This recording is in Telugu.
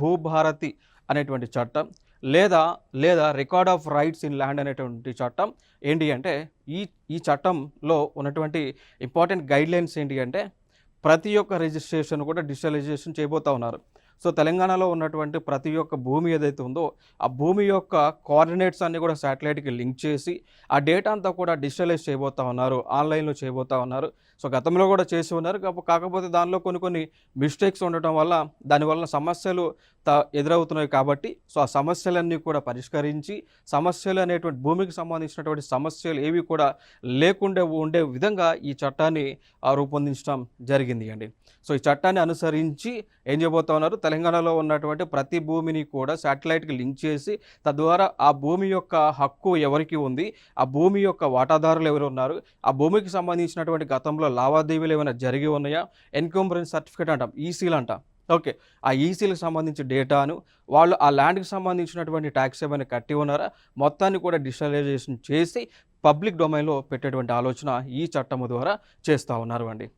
భూభారతి అనేటువంటి చట్టం లేదా లేదా record of rights in land అనేటువంటి చట్టం ఏంటి అంటే ఈ ఈ చట్టంలో ఉన్నటువంటి ఇంపార్టెంట్ గైడ్లైన్స్ ఏంటి అంటే ప్రతి ఒక్క రిజిస్ట్రేషన్ కూడా డిజిటలైజేషన్ చేయబోతా ఉన్నారు. సో తెలంగాణలో ఉన్నటువంటి ప్రతి ఒక్క భూమి ఏదైతే ఉందో ఆ భూమి యొక్క కోఆర్డినేట్స్ అన్నీ కూడా శాటిలైట్కి లింక్ చేసి ఆ డేటా అంతా కూడా డిజిటలైజ్ చేయబోతా ఉన్నారు, ఆన్లైన్లో చేయబోతా ఉన్నారు. సో గతంలో కూడా చేసి ఉన్నారు. కాకపోతే దానిలో కొన్ని మిస్టేక్స్ ఉండటం వల్ల దానివల్ల సమస్యలు ఎదురవుతున్నాయి. కాబట్టి సో ఆ సమస్యలన్నీ కూడా పరిష్కరించి సమస్యలు అనేటువంటి భూమికి సంబంధించినటువంటి సమస్యలు ఏవి కూడా లేకుండా ఉండే విధంగా ఈ చట్టాన్ని రూపొందించడం జరిగింది అండి. సో ఈ చట్టాన్ని అనుసరించి ఏం చేయబోతా ఉన్నారు, తెలంగాణలో ఉన్నటువంటి ప్రతి భూమిని కూడా శాటిలైట్కి లింక్ చేసి తద్వారా ఆ భూమి యొక్క హక్కు ఎవరికి ఉంది, ఆ భూమి యొక్క వాటాదారులు ఎవరు ఉన్నారు, ఆ భూమికి సంబంధించినటువంటి గతంలో లావాదేవీలు ఏమైనా జరిగి ఉన్నాయా, ఎన్కంబరెన్స్ సర్టిఫికేట్ అంటాం, ఈసీలు అంటాం. ఓకే, ఆ ఈసీలకు సంబంధించి డేటాను వాళ్ళు ఆ ల్యాండ్కి సంబంధించినటువంటి ట్యాక్స్ ఏమైనా కట్టి ఉన్నారా మొత్తాన్ని కూడా డిజిటలైజేషన్ చేసి పబ్లిక్ డొమైన్లో పెట్టేటువంటి ఆలోచన ఈ చట్టము ద్వారా చేస్తూ ఉన్నారు అండి.